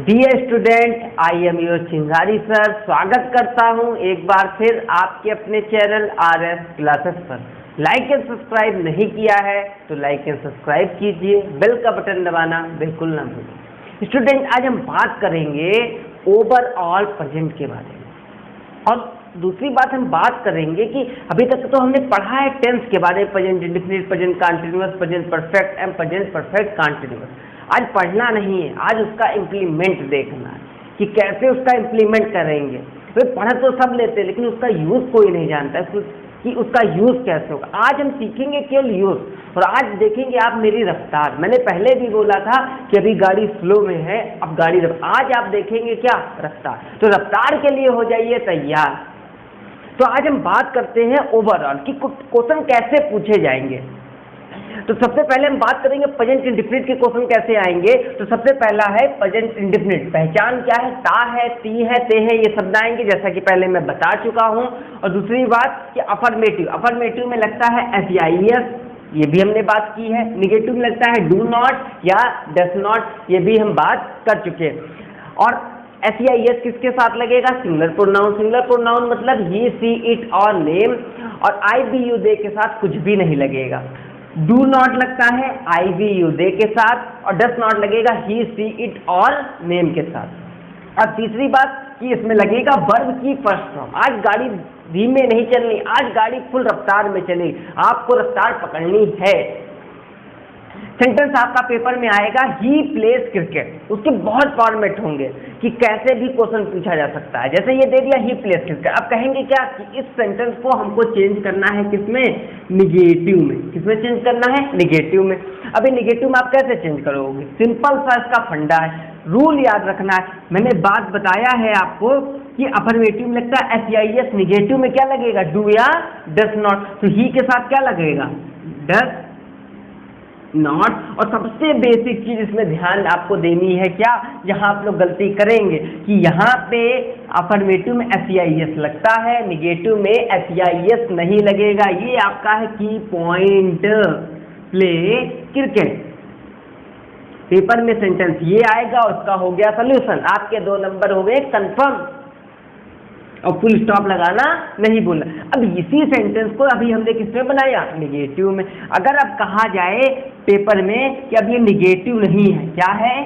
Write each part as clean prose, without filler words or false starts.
Dear student, I am your Chingari sir. स्वागत करता हूं एक बार फिर आपके अपने चैनल RS क्लासेस पर। लाइक एंड सब्सक्राइब नहीं किया है तो लाइक एंड सब्सक्राइब कीजिए, बेल का बटन दबाना बिल्कुल ना भूलें। स्टूडेंट, आज हम बात करेंगे ओवरऑल प्रेजेंट के बारे में। और दूसरी बात हम बात करेंगे कि अभी तक तो हमने पढ़ा है टेंस के बारे में, present indefinite, present continuous, present perfect and present perfect continuous. आज पढ़ना नहीं है, आज उसका इम्प्लीमेंट देखना है कि कैसे उसका इम्प्लीमेंट करेंगे। तो पढ़ तो सब लेते हैं लेकिन उसका यूज़ कोई नहीं जानता है कि उसका यूज़ कैसे होगा। आज हम सीखेंगे केवल यूज़, और आज देखेंगे आप मेरी रफ्तार। मैंने पहले भी बोला था कि अभी गाड़ी स्लो में है, अब गाड़ी आज आप देखेंगे क्या, रफ्तार। तो रफ्तार के लिए हो जाइए तैयार। तो आज हम बात करते हैं ओवरऑल कि क्वेश्चन कैसे पूछे जाएंगे। तो सबसे पहले हम बात करेंगे प्रेजेंट इंडेफिनिट के क्वेश्चन कैसे आएंगे। तो सबसे पहला है प्रेजेंट इंडेफिनिट। पहचान क्या है, ता है, ती है, ते है, ये शब्द आएंगे जैसा कि पहले मैं बता चुका हूं। और दूसरी बात कि अफर्मेटिव, अफर्मेटिव में लगता है SEIS, ये भी हमने बात की है। निगेटिव में लगता है डू नॉट या डस नॉट, ये भी हम बात कर चुके हैं। और SEIS किसके साथ लगेगा, सिंगुलर प्रोनाउन। सिंगुलर प्रोनाउन मतलब ही, सी, इट और नेम। और IVU दे के साथ कुछ भी नहीं लगेगा। डू नॉट लगता है IVU दे के साथ, और डस नॉट लगेगा ही, सी, इट और नेम के साथ। और तीसरी बात कि इसमें लगेगा वर्ब की फर्स्ट फॉर्म। आज गाड़ी धीमे नहीं चलनी, आज गाड़ी फुल रफ्तार में चलेगी, आपको रफ्तार पकड़नी है। सेंटेंस आपका पेपर में आएगा ही प्लेज क्रिकेट। उसके बहुत फॉर्मेट होंगे कि कैसे भी क्वेश्चन पूछा जा सकता है। जैसे ये दे दिया ही प्लेज क्रिकेट, अब कहेंगे क्या कि इस सेंटेंस को हमको चेंज करना है किसमें, निगेटिव में। किसमें चेंज करना है, निगेटिव में। अभी निगेटिव में आप कैसे चेंज करोगे, सिंपल सा इसका फंडा है, रूल याद रखना है। मैंने बात बताया है आपको कि अफर्मेटिव में लगता है SEIS, निगेटिव में क्या लगेगा, डू या डस नॉट। तो ही के साथ क्या लगेगा, डस नॉट। और सबसे बेसिक चीज इसमें ध्यान आपको देनी है क्या, जहां आप लोग गलती करेंगे कि यहाँ पे अफर्मेटिव में SEIS लगता है, निगेटिव में SEIS नहीं लगेगा। ये आपका है की पॉइंट, प्ले क्रिकेट। पेपर में सेंटेंस ये आएगा, उसका हो गया सोल्यूशन, आपके 2 नंबर हो गए कंफर्म। और फुल स्टॉप लगाना नहीं बोलना। अब इसी सेंटेंस को अभी हमने किसमें बनाया, निगेटिव में। अगर अब कहा जाए पेपर में कि अब ये निगेटिव नहीं है, क्या है,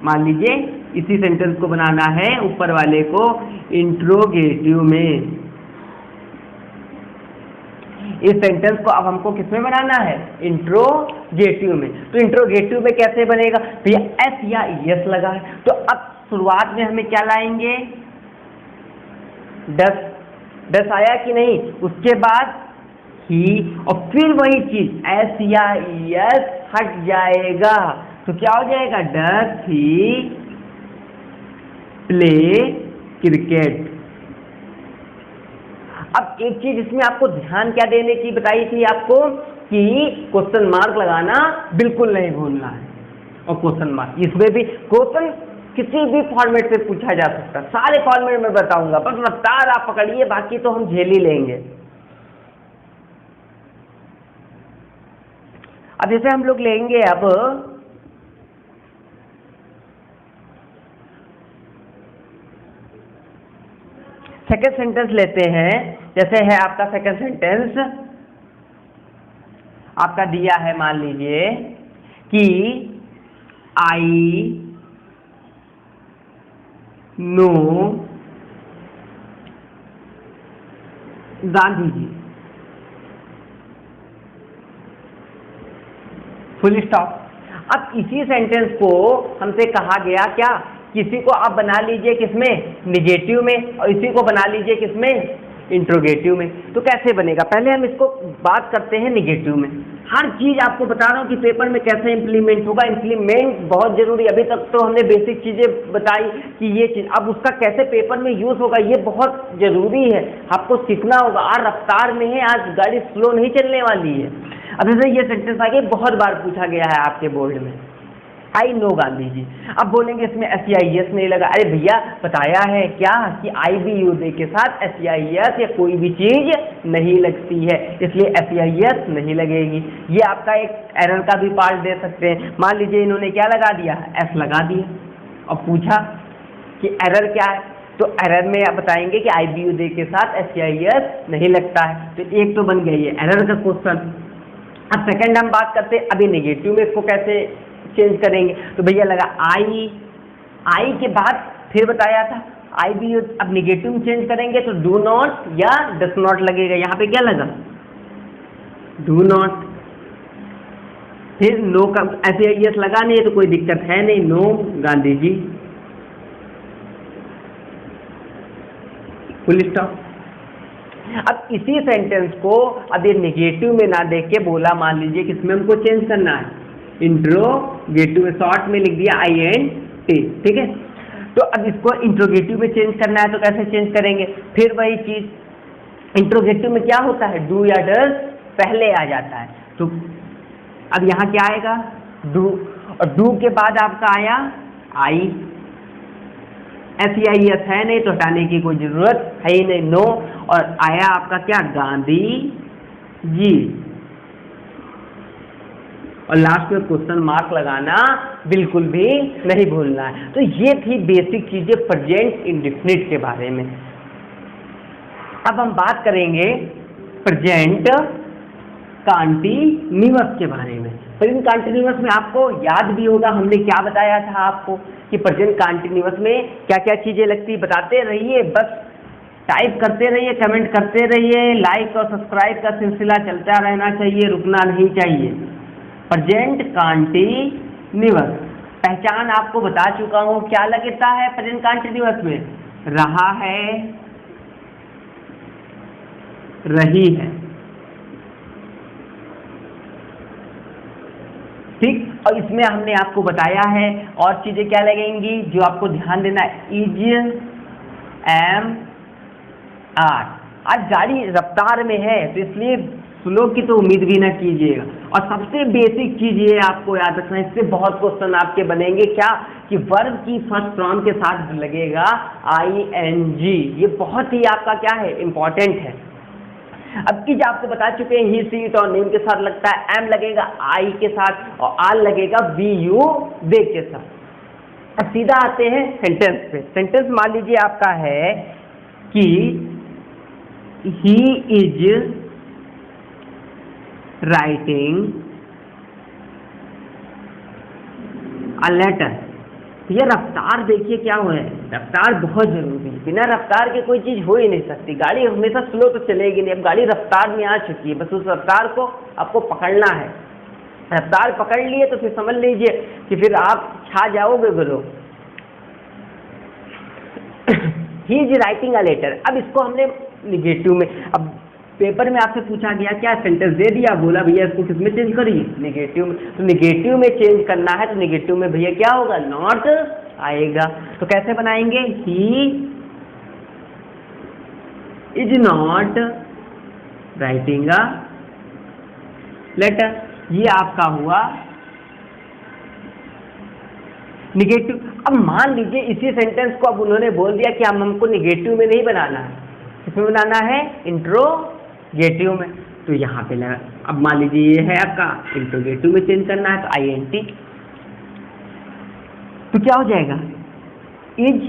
मान लीजिए इसी सेंटेंस को बनाना है ऊपर वाले को इंट्रोगेटिव में। इस सेंटेंस को अब हमको किसमें बनाना है, इंट्रोगेटिव में। तो इंट्रोगेटिव में कैसे बनेगा, तो ये S या ES लगा है। तो अब शुरुआत में हमें क्या लाएंगे, डस। डस आया कि नहीं, उसके बाद ही, और फिर वही चीज S या ES हट जाएगा तो क्या हो जाएगा, डस ही प्ले क्रिकेट। अब एक चीज इसमें आपको ध्यान क्या देने की बताई थी आपको कि क्वेश्चन मार्क लगाना बिल्कुल नहीं भूलना है। और क्वेश्चन मार्क इसमें भी, क्वेश्चन किसी भी फॉर्मेट से पूछा जा सकता है, सारे फॉर्मेट में बताऊंगा, बस रफ्तार आप पकड़िए, बाकी तो हम झेल ही लेंगे। अब जैसे हम लोग लेंगे अब सेकंड सेंटेंस लेते हैं। जैसे है आपका सेकंड सेंटेंस, आपका दिया है, मान लीजिए कि I know Gandhi ji, full stop. अब इसी सेंटेंस को हमसे कहा गया क्या, किसी को आप बना लीजिए किसमें, निगेटिव में, और इसी को बना लीजिए किसमें, इंट्रोगेटिव में। तो कैसे बनेगा, पहले हम इसको बात करते हैं निगेटिव में। हर चीज आपको बता रहा हूं कि पेपर में कैसे इंप्लीमेंट होगा। इंप्लीमेंट बहुत जरूरी, अभी तक तो हमने बेसिक चीजें बताई कि ये चीज, अब उसका कैसे पेपर में यूज होगा ये बहुत जरूरी है, आपको सीखना होगा। आज रफ्तार में है, आज गाड़ी स्लो नहीं चलने वाली है। अब जैसे ये सेंटेंस आगे बहुत बार पूछा गया है आपके बोर्ड में, आई नो गांधी जी। अब बोलेंगे इसमें SEIS नहीं लगा, अरे भैया बताया है क्या कि IVU दे के साथ SEIS या कोई भी चीज नहीं लगती है, इसलिए SEIS नहीं लगेगी। ये आपका एक एरर का भी पार्ट दे सकते हैं। मान लीजिए इन्होंने क्या लगा दिया, S लगा दिया, और पूछा कि एरर क्या है, तो एरर में आप बताएंगे कि IBUD के साथ SCIS नहीं लगता है। तो एक तो बन गया ये एरर का क्वेश्चन। अब सेकंड हम बात करते हैं अभी नेगेटिव में इसको कैसे चेंज करेंगे। तो भैया लगा आई के बाद फिर बताया था IBU, अब नेगेटिव में चेंज करेंगे तो डू नॉट या डस नॉट लगेगा। यहाँ पे क्या लगा, डू नॉट। फिर नो का SCIS लगा नहीं है तो कोई दिक्कत है नहीं, no Gandhi ji, full stop. अब इसी सेंटेंस को अब ये नेगेटिव में ना देख के बोला, मान लीजिए किसमें हमको चेंज करना है, इंट्रोगेटिव में, शॉर्ट में लिख दिया INT, ठीक है। तो अब इसको इंट्रोगेटिव में चेंज करना है तो कैसे चेंज करेंगे, फिर वही चीज, इंट्रोगेटिव में क्या होता है, डू या डज पहले आ जाता है। तो अब यहाँ क्या आएगा, डू, और डू के बाद आपका आया आई, SCIS है नहीं तो हटाने की कोई जरूरत है ही नहीं, नो, और आया आपका क्या, गांधी जी, और लास्ट में क्वेश्चन मार्क लगाना बिल्कुल भी नहीं भूलना है। तो ये थी बेसिक चीजें प्रेजेंट इंडेफिनिट के बारे में। अब हम बात करेंगे प्रेजेंट कंटीन्यूअस के बारे में। प्रेजेंट कंटीन्यूअस में आपको याद भी होगा हमने क्या बताया था आपको कि प्रेजेंट कंटीन्यूअस में क्या क्या चीजें लगती, बताते रहिए, बस टाइप करते रहिए, कमेंट करते रहिए, लाइक और सब्सक्राइब का सिलसिला चलता रहना चाहिए, रुकना नहीं चाहिए। प्रेजेंट कंटीन्यूअस पहचान आपको बता चुका हूं, क्या लगता है प्रेजेंट कंटीन्यूअस में, रहा है, रही है, ठीक। और इसमें हमने आपको बताया है और चीजें क्या लगेंगी जो आपको ध्यान देना है, इज, एम, आर। आज गाड़ी रफ्तार में है तो इसलिए स्लो की तो उम्मीद भी ना कीजिएगा। और सबसे बेसिक चीज ये आपको याद रखना है, इससे बहुत क्वेश्चन आपके बनेंगे, क्या कि वर्ब की फर्स्ट फॉर्म के साथ लगेगा ING। ये बहुत ही आपका क्या है, इंपॉर्टेंट है। अब इज आपको बता चुके हैं, ही, सी, इट और नेम के साथ लगता है, एम लगेगा आई के साथ और आर लगेगा VU दे के साथ। अब सीधा आते हैं सेंटेंस पे। सेंटेंस मान लीजिए आपका है कि he is writing a letter. ये रफ्तार देखिए क्या हुआ है, रफ्तार बहुत जरूरी है, बिना रफ्तार के कोई चीज हो ही नहीं सकती। गाड़ी हमेशा स्लो तो चलेगी नहीं, अब गाड़ी रफ्तार में आ चुकी है, बस उस रफ्तार को आपको पकड़ना है। रफ्तार पकड़ लिए तो फिर समझ लीजिए कि फिर आप छा जाओगे गुरु। He is writing a letter. अब इसको हमने निगेटिव में, अब पेपर में आपसे पूछा गया क्या, सेंटेंस दे दिया, बोला भैया इसको किसमें चेंज करिए, निगेटिव में। तो निगेटिव में चेंज करना है तो निगेटिव में भैया क्या होगा, नॉट आएगा। तो कैसे बनाएंगे, he is not writing a letter. ये आपका हुआ निगेटिव। अब मान लीजिए इसी सेंटेंस को अब उन्होंने बोल दिया कि हमको निगेटिव में नहीं बनाना है, किसमें बनाना है, इंट्रोगेटिव में। तो यहाँ पे लगा, अब मान लीजिए ये है आपका इंट्रोगेटिव में चेंज करना है तो INT। तो क्या हो जाएगा, इज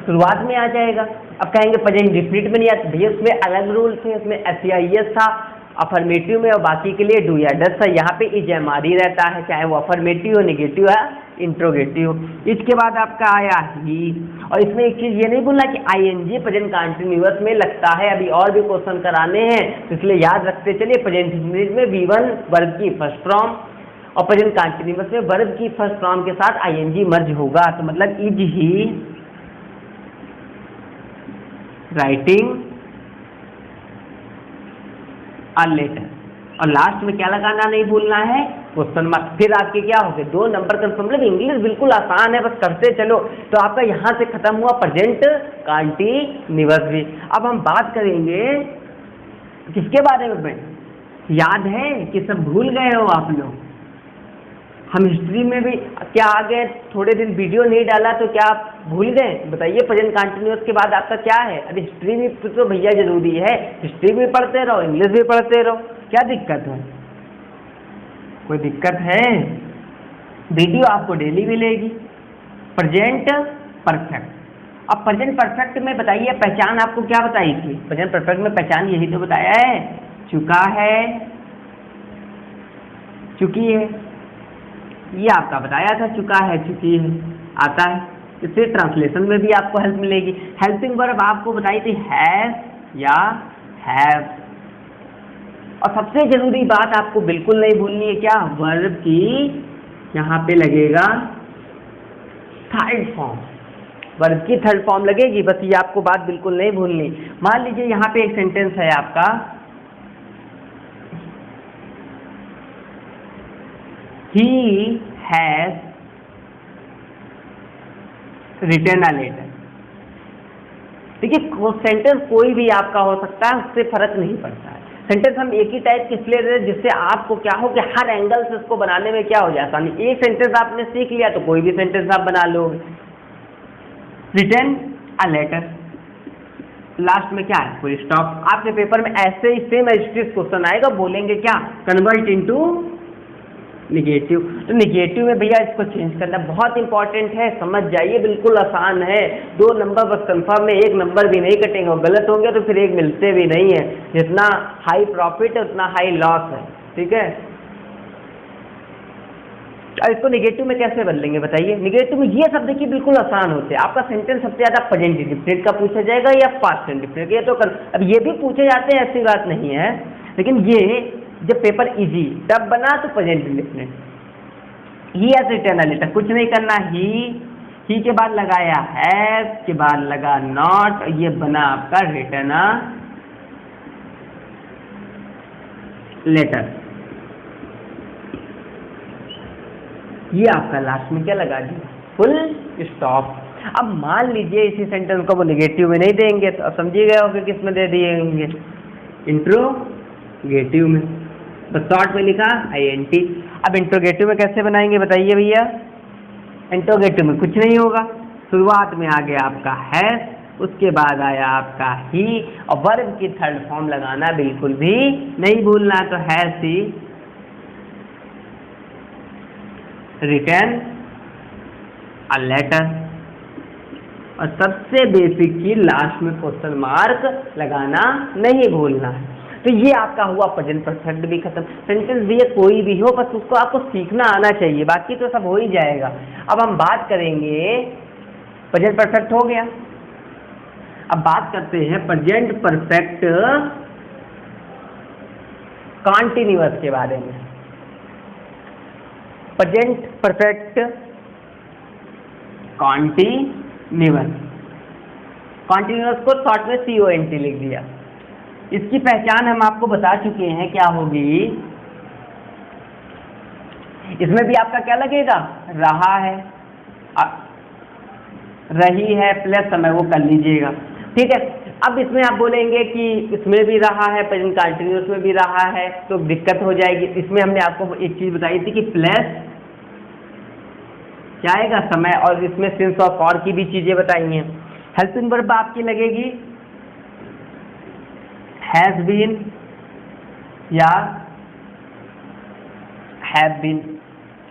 शुरुआत में आ जाएगा। अब कहेंगे प्रेजेंट इंडेफिनिट में नहीं आता, भैया उसमें अलग रूल थे, उसमें SCIS था अफर्मेटिव में और बाकी के लिए डू या डज था। यहाँ पे इज MRE रहता है, चाहे वो अफर्मेटिव हो, नेगेटिव है, इंट्रोगेटिव। इसके बाद आपका आया ही, और इसमें एक चीज ये नहीं बोलना कि ING प्रेजेंट कंटीन्यूअस में लगता है, अभी और भी क्वेश्चन कराने हैं तो इसलिए याद रखते चलिए। प्रेजेंट इंडेफिनिट में V1 वर्ब की फर्स्ट फॉर्म और प्रेजेंट कंटीन्यूअस में वर्ब की फर्स्ट फॉर्म के साथ ING मर्ज होगा। तो मतलब is he writing a letter, और लास्ट में क्या लगाना नहीं भूलना है, क्वेश्चन मार्क। फिर आपके क्या हो गए, 2 नंबर कंफर्म। मतलब इंग्लिश बिल्कुल आसान है, बस करते चलो। तो आपका यहाँ से खत्म हुआ प्रेजेंट कंटीन्यूअस भी। अब हम बात करेंगे किसके बारे में, याद है कि सब भूल गए हो आप लोग। हम हिस्ट्री में भी क्या आ गए, थोड़े दिन वीडियो नहीं डाला तो क्या आप भूल गए, बताइए। प्रेजेंट कंटीन्यूअस के बाद आपका क्या है, अभी हिस्ट्री भी तो भैया जरूरी है, हिस्ट्री भी पढ़ते रहो, इंग्लिश भी पढ़ते रहो, क्या दिक्कत है, कोई दिक्कत है। वीडियो आपको डेली मिलेगी। प्रेजेंट परफेक्ट, अब प्रेजेंट परफेक्ट में बताइए पहचान आपको क्या बताई थी? प्रेजेंट परफेक्ट में पहचान यही तो बताया है, चुका है, चुकी है, ये आपका बताया था, चुका है, चुकी है आता है। इससे ट्रांसलेशन में भी आपको हेल्प मिलेगी। हेल्पिंग वर्ब आपको बताई थी हैव या हैव। और सबसे जरूरी बात आपको बिल्कुल नहीं भूलनी है, क्या? वर्ब की यहाँ पे लगेगा थर्ड फॉर्म, वर्ब की थर्ड फॉर्म लगेगी, बस ये आपको बात बिल्कुल नहीं भूलनी। मान लीजिए यहाँ पे एक सेंटेंस है आपका, he has written a letter। देखिए सेंटेंस कोई भी आपका हो सकता है, उससे फर्क नहीं पड़ता है। सेंटेंस हम एक ही टाइप के इसलिए दे जिससे आपको क्या हो कि हर एंगल से इसको बनाने में क्या हो जाए आसानी। एक सेंटेंस आपने सीख लिया तो कोई भी सेंटेंस आप बना लोगे। रिटन अ लेटर, लास्ट में क्या है? Full stop. आपके पेपर में ऐसे ही सेम एज क्वेश्चन आएगा, बोलेंगे क्या? Convert into negative. तो निगेटिव में भैया इसको चेंज करना बहुत इंपॉर्टेंट है, समझ जाइए, बिल्कुल आसान है। 2 नंबर बस कंफर्म है, 1 नंबर भी नहीं कटेंगे, और गलत होंगे तो फिर 1 मिलते भी नहीं है। जितना हाई प्रॉफिट है उतना हाई लॉस है, ठीक है। अब इसको निगेटिव में कैसे बदलेंगे बताइए? निगेटिव में ये सब देखिए बिल्कुल आसान होते हैं। आपका सेंटेंस सबसे ज्यादा प्रेजेंट इंडेफिनिट का पूछा जाएगा या पास्ट इंडेफिनिट, ये तो अब ये भी पूछे जाते हैं, ऐसी बात नहीं है, लेकिन ये जब पेपर इजी तब बना तो present indefinite. He has written a letter, कुछ नहीं करना, ही के बाद लगाया हैज, के बाद लगा नॉट, ये बना आपका रिटन अ लेटर। ये आपका लास्ट में क्या लगा दिया? Full stop. अब मान लीजिए इसी सेंटेंस को वो निगेटिव में नहीं देंगे तो अब समझिए गए होंगे किस में दे दिए? इंट्रोगेटिव में। तो शॉर्ट में लिखा INT। अब इंट्रोगेटिव में कैसे बनाएंगे बताइए भैया? इंट्रोगेटिव में कुछ नहीं होगा, शुरुआत में आ गया आपका हैज, उसके बाद आया आपका ही, और वर्ब की थर्ड फॉर्म लगाना बिल्कुल भी नहीं भूलना। तो has he written a letter, और सबसे बेसिक चीज लास्ट में क्वेश्चन मार्क लगाना नहीं भूलना है। तो ये आपका हुआ प्रेजेंट परफेक्ट भी खत्म। सेंटेंस भी है कोई भी हो, बस उसको आपको सीखना आना चाहिए, बाकी तो सब हो ही जाएगा। अब हम बात करेंगे, प्रेजेंट परफेक्ट हो गया, अब बात करते हैं प्रेजेंट परफेक्ट कॉन्टिन्यूअस के बारे में। प्रेजेंट परफेक्ट कॉन्टिन्यूअस, कॉन्टिन्यूअस को शॉर्ट में CONT लिख दिया। इसकी पहचान हम आपको बता चुके हैं क्या होगी। इसमें भी आपका क्या लगेगा? रहा है, रही है प्लस समय, वो कर लीजिएगा, ठीक है। अब इसमें आप बोलेंगे कि इसमें भी रहा है, प्रेजेंट कंटिन्यूअस में भी रहा है, तो दिक्कत हो जाएगी। इसमें हमने आपको एक चीज बताई थी कि प्लस क्या आएगा? समय, और इसमें सिंस और फॉर की भी चीजें बताई हैं। हेल्पिंग वर्ब आपकी लगेगी हैज बीन या हैव बीन।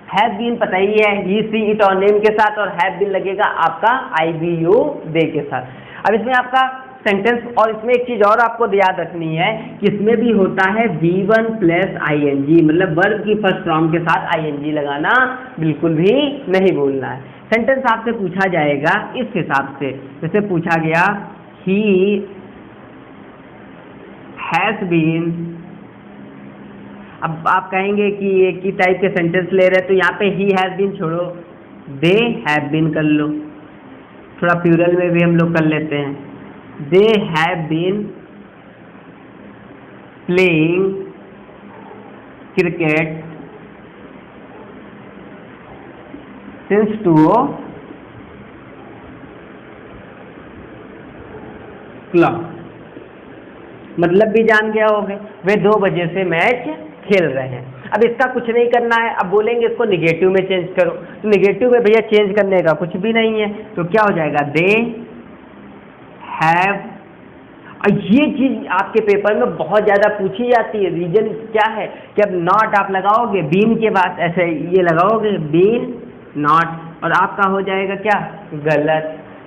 हैव बीन पता ही है, ही सी इट और नेम के साथ, और हैव बीन लगेगा आपका IBU दे के साथ। अब इसमें आपका सेंटेंस, और इसमें एक चीज और आपको याद रखनी है कि इसमें भी होता है V1 प्लस ING, मतलब वर्ब की फर्स्ट फॉर्म के साथ ING लगाना बिल्कुल भी नहीं भूलना है। सेंटेंस आपसे पूछा जाएगा इस हिसाब से, जैसे पूछा गया ही हैज बीन। अब आप कहेंगे कि एक ही टाइप के सेंटेंस ले रहे हैं, तो यहाँ पे ही हैज बीन छोड़ो, दे हैव बीन कर लो, थोड़ा प्लूरल में भी हम लोग कर लेते हैं। They have been playing cricket since 2 o'clock, मतलब भी जान गया होगा, वे 2 बजे से मैच खेल रहे हैं। अब इसका कुछ नहीं करना है। अब बोलेंगे इसको निगेटिव में चेंज करो, तो निगेटिव में भैया चेंज करने का कुछ भी नहीं है, तो क्या हो जाएगा? दे हैव, और ये चीज आपके पेपर में बहुत ज्यादा पूछी जाती है। रीजन क्या है कि अब नॉट आप लगाओगे बीन के बाद, ऐसे ये लगाओगे बीन नॉट, और आपका हो जाएगा क्या, गलत।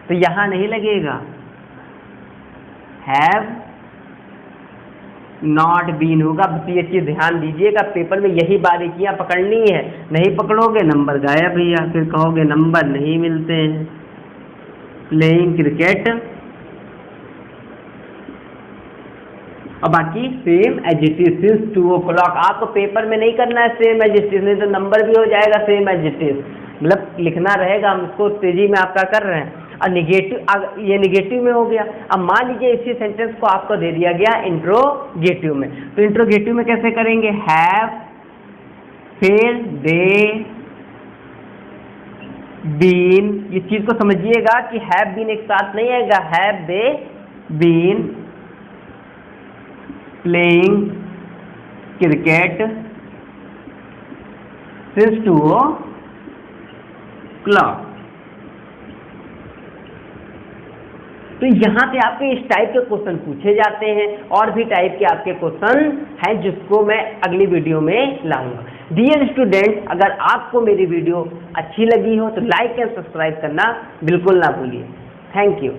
तो यहां नहीं लगेगा, हैव नॉट बीन होगा। बस ये चीज ध्यान दीजिएगा, पेपर में यही बारीकियां पकड़नी है, नहीं पकड़ोगे नंबर गायब भैया, फिर कहोगे नंबर नहीं मिलते हैं। प्लेइंग क्रिकेट, और बाकी same as it is since 2 o'clock। आपको पेपर में नहीं करना है सेम एज इट इज, नहीं तो नंबर भी हो जाएगा सेम एज इट इज, मतलब लिखना रहेगा, हम इसको तेजी में आपका कर रहे हैं। और निगेटिव, ये निगेटिव में हो गया। अब मान लीजिए इसी सेंटेंस को आपको दे दिया गया इंट्रोगेटिव में, तो इंट्रोगेटिव में कैसे करेंगे, हैव, फिर दे बीन। इस चीज को समझिएगा कि हैव बीन एक साथ नहीं आएगा, have they been playing cricket since 2 o'clock। तो यहाँ पे आपके इस टाइप के क्वेश्चन पूछे जाते हैं, और भी टाइप के आपके क्वेश्चन हैं जिसको मैं अगली वीडियो में लाऊंगा। डियर स्टूडेंट, अगर आपको मेरी वीडियो अच्छी लगी हो तो लाइक एंड सब्सक्राइब करना बिल्कुल ना भूलिए। Thank you.